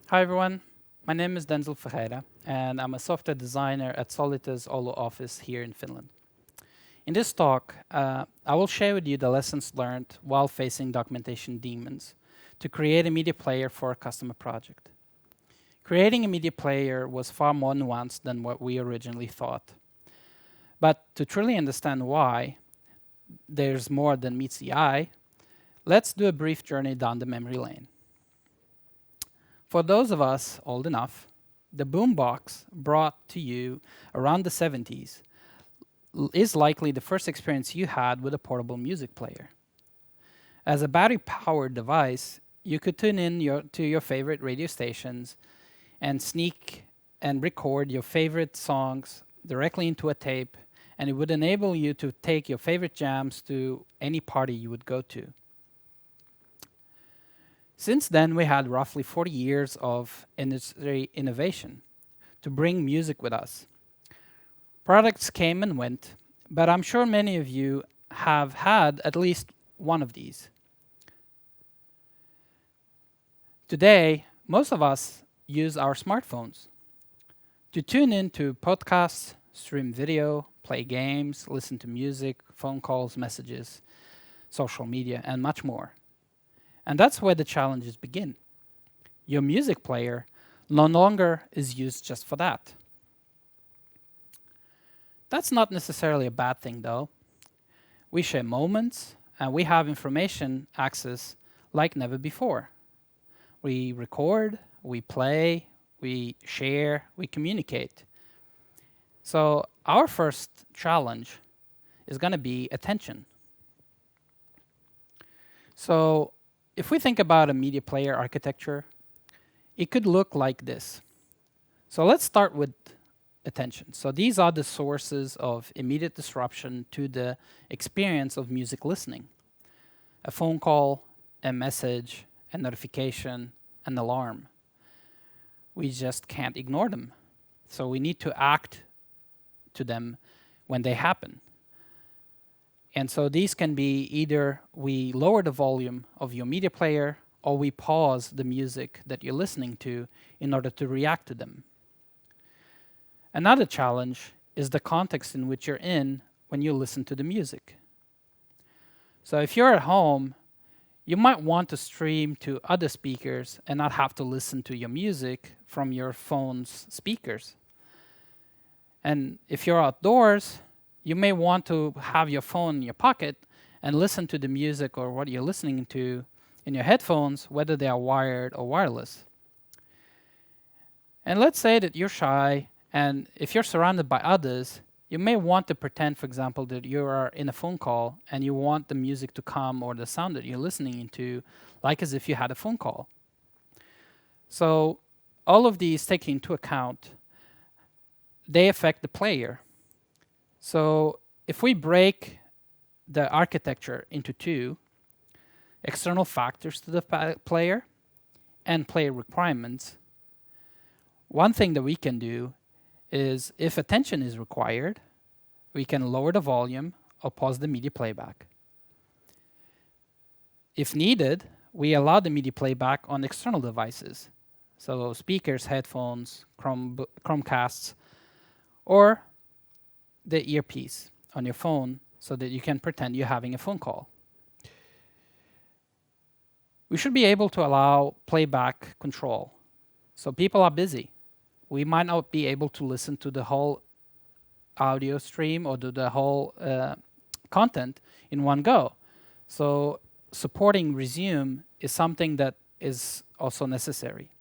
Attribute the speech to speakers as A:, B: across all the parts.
A: Hi everyone, my name is Denzil Ferreira and I'm a software designer at Solita's Oulu office here in Finland. In this talk, I will share with you the lessons learned while facing documentation demons to create a media player for a customer project. Creating a media player was far more nuanced than what we originally thought. But to truly understand why there's more than meets the eye, let's do a brief journey down the memory lane. For those of us old enough, the boombox brought to you around the 70s is likely the first experience you had with a portable music player. As a battery-powered device, you could tune in to your favorite radio stations and sneak and record your favorite songs directly into a tape, and it would enable you to take your favorite jams to any party you would go to. Since then, we had roughly 40 years of industry innovation to bring music with us. Products came and went, but I'm sure many of you have had at least one of these. Today, most of us use our smartphones to tune into podcasts, stream video, play games, listen to music, phone calls, messages, social media, and much more. And that's where the challenges begin. Your music player no longer is used just for that. That's not necessarily a bad thing, though. We share moments and we have information access like never before. We record, we play, we share, we communicate. So our first challenge is going to be attention. So if we think about a media player architecture, it could look like this. So let's start with attention. So these are the sources of immediate disruption to the experience of music listening. A phone call, a message, a notification, an alarm. We just can't ignore them. So we need to act to them when they happen. And so these can be either we lower the volume of your media player or we pause the music that you're listening to in order to react to them. Another challenge is the context in which you're in when you listen to the music. So if you're at home, you might want to stream to other speakers and not have to listen to your music from your phone's speakers. And if you're outdoors, you may want to have your phone in your pocket and listen to the music or what you're listening to in your headphones, whether they are wired or wireless. And let's say that you're shy, and if you're surrounded by others, you may want to pretend, for example, that you are in a phone call and you want the music to come or the sound that you're listening into like as if you had a phone call. So all of these taken into account, they affect the player. So if we break the architecture into two, external factors to the player and player requirements, one thing that we can do is if attention is required, we can lower the volume or pause the media playback. If needed, we allow the media playback on external devices, so speakers, headphones, Chromecasts, or the earpiece on your phone so that you can pretend you're having a phone call. We should be able to allow playback control. So people are busy. We might not be able to listen to the whole audio stream or to the whole content in one go. So supporting resume is something that is also necessary.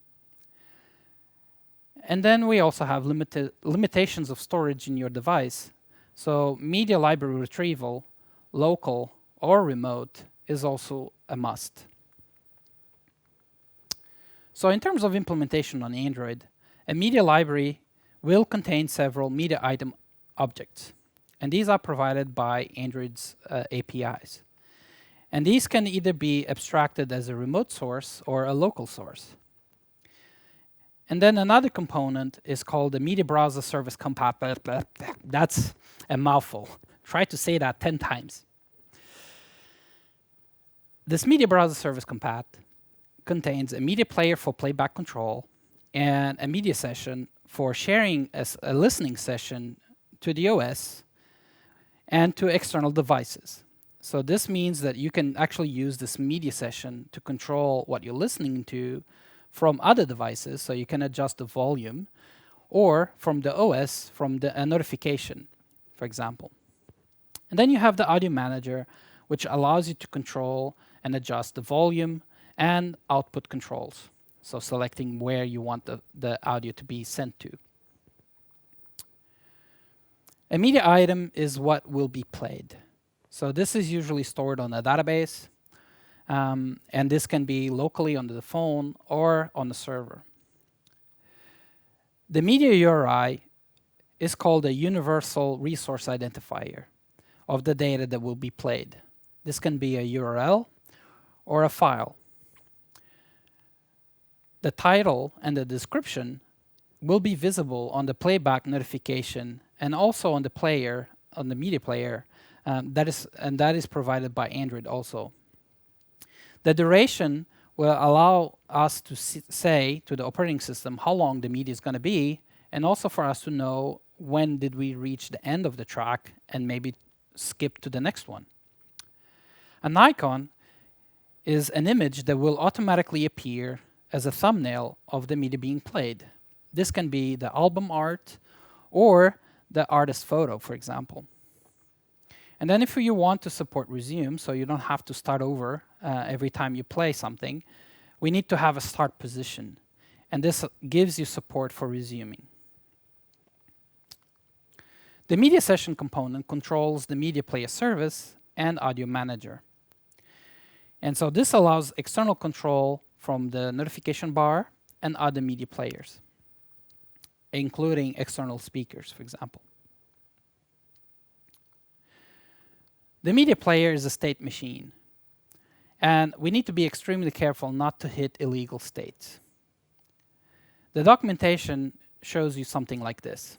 A: And then we also have limitations of storage in your device. So media library retrieval, local or remote, is also a must. So in terms of implementation on Android, a media library will contain several media item objects. And these are provided by Android's APIs. And these can either be abstracted as a remote source or a local source. And then another component is called the Media Browser Service Compat. That's a mouthful. Try to say that 10 times. This Media Browser Service Compat contains a media player for playback control, and a media session for sharing a listening session to the OS and to external devices. So this means that you can actually use this media session to control what you're listening to from other devices, so you can adjust the volume, or from the OS, from a notification, for example. And then you have the audio manager, which allows you to control and adjust the volume and output controls. So selecting where you want the audio to be sent to. A media item is what will be played. So this is usually stored on a database, and this can be locally on the phone or on the server. The media URI is called a universal resource identifier of the data that will be played. This can be a URL or a file. The title and the description will be visible on the playback notification and also on the player, on the media player, that is provided by Android also. The duration will allow us to say to the operating system how long the media is going to be, and also for us to know when did we reach the end of the track and maybe skip to the next one. An icon is an image that will automatically appear as a thumbnail of the media being played. This can be the album art or the artist photo, for example. And then if you want to support resume, so you don't have to start over every time you play something, we need to have a start position. And this gives you support for resuming. The media session component controls the media player service and audio manager. And so this allows external control from the notification bar and other media players, including external speakers, for example. The media player is a state machine, and we need to be extremely careful not to hit illegal states. The documentation shows you something like this.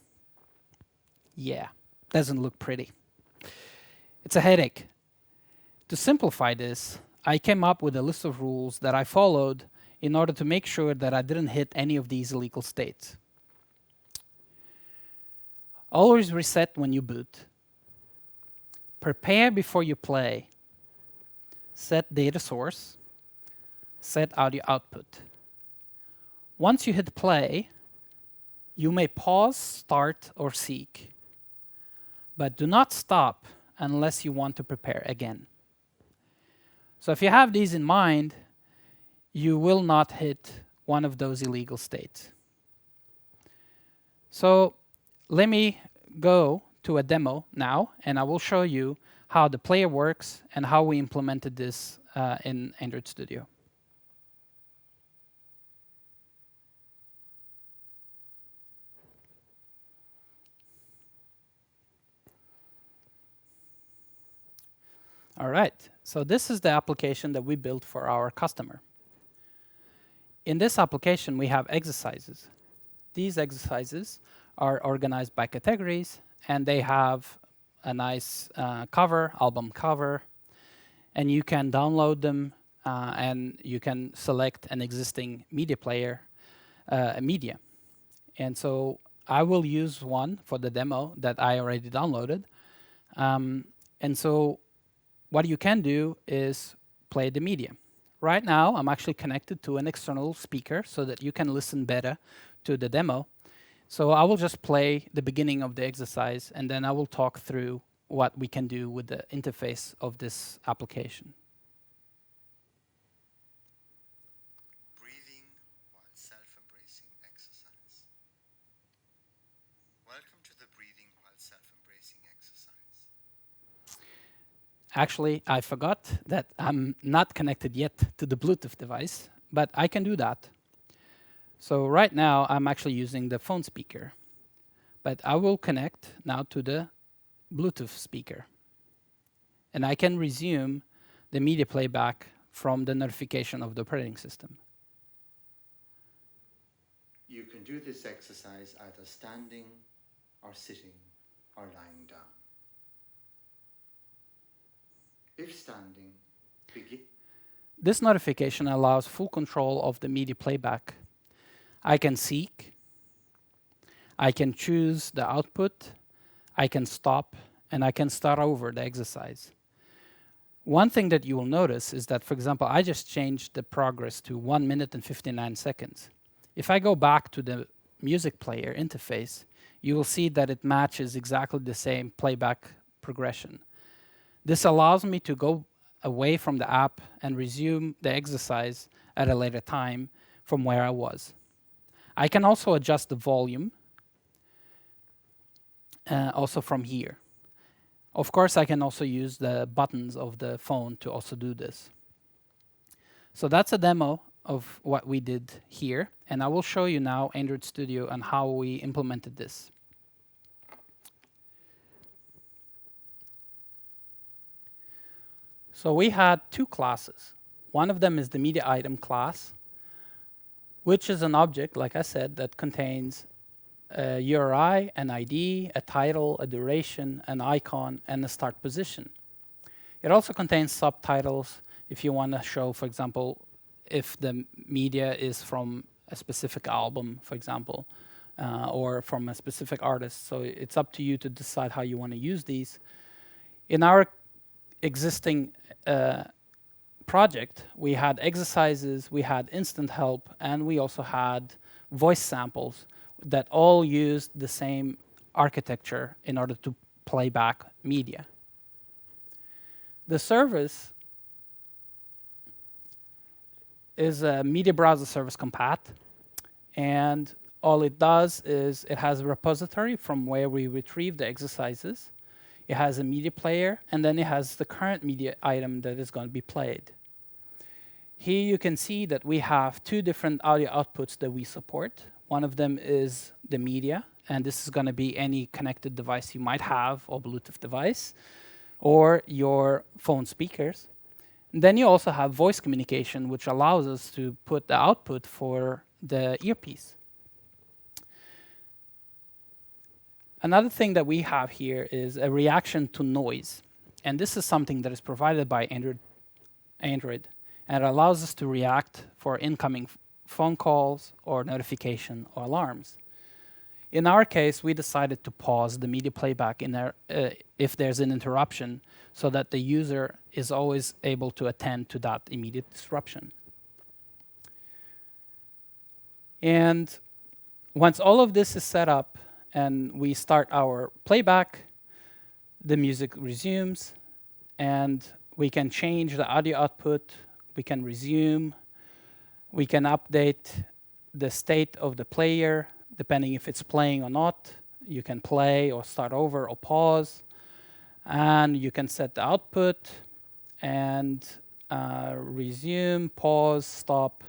A: Yeah, doesn't look pretty. It's a headache. To simplify this, I came up with a list of rules that I followed in order to make sure that I didn't hit any of these illegal states. Always reset when you boot. Prepare before you play. Set data source. Set audio output. Once you hit play, you may pause, start, or seek. But do not stop unless you want to prepare again. So if you have these in mind, you will not hit one of those illegal states. So let me go to a demo now, and I will show you how the player works and how we implemented this in Android Studio. All right, so this is the application that we built for our customer. In this application, we have exercises. These exercises are organized by categories, and they have a nice cover, album cover, and you can download them, and you can select an existing media player, media. And so I will use one for the demo that I already downloaded. And so what you can do is play the media. Right now, I'm actually connected to an external speaker so that you can listen better to the demo. So I will just play the beginning of the exercise, and then I will talk through what we can do with the interface of this application.
B: Breathing while self-embracing exercise. Welcome to the breathing while self-embracing exercise.
A: Actually, I forgot that I'm not connected yet to the Bluetooth device, but I can do that. So right now, I'm actually using the phone speaker, but I will connect now to the Bluetooth speaker. And I can resume the media playback from the notification of the operating system.
B: You can do this exercise either standing or sitting or lying down. If standing, begin.
A: This notification allows full control of the media playback. I can seek, I can choose the output, I can stop, and I can start over the exercise. One thing that you will notice is that, for example, I just changed the progress to 1 minute and 59 seconds. If I go back to the music player interface, you will see that it matches exactly the same playback progression. This allows me to go away from the app and resume the exercise at a later time from where I was. I can also adjust the volume also from here. Of course, I can also use the buttons of the phone to also do this. So that's a demo of what we did here, and I will show you now Android Studio and how we implemented this. So we had two classes. One of them is the media item class, which is an object, like I said, that contains a URI, an ID, a title, a duration, an icon, and a start position. It also contains subtitles if you want to show, for example, if the media is from a specific album, for example, or from a specific artist. So it's up to you to decide how you want to use these. In our existing project, we had exercises, we had instant help, and we also had voice samples that all used the same architecture in order to play back media. The service is a media browser service compat, and all it does is it has a repository from where we retrieve the exercises. It has a media player, and then it has the current media item that is going to be played. Here you can see that we have two different audio outputs that we support. One of them is the media, and this is going to be any connected device you might have, or Bluetooth device, or your phone speakers. And then you also have voice communication, which allows us to put the output for the earpiece. Another thing that we have here is a reaction to noise. And this is something that is provided by Android, and it allows us to react for incoming phone calls or notification or alarms. In our case, we decided to pause the media playback if there's an interruption, so that the user is always able to attend to that immediate disruption. And once all of this is set up and we start our playback, the music resumes, and we can change the audio output, we can resume, we can update the state of the player, depending if it's playing or not. You can play or start over or pause. And you can set the output and resume, pause, stop.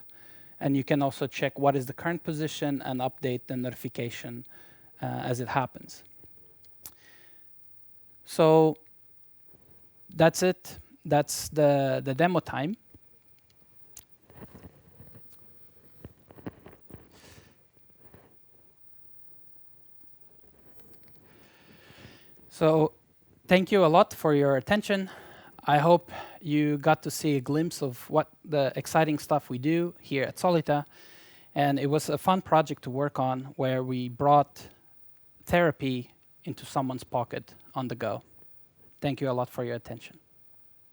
A: And you can also check what is the current position and update the notification as it happens. So that's it. That's the demo time. So thank you a lot for your attention. I hope you got to see a glimpse of what the exciting stuff we do here at Solita. And it was a fun project to work on, where we brought therapy into someone's pocket on the go. Thank you a lot for your attention.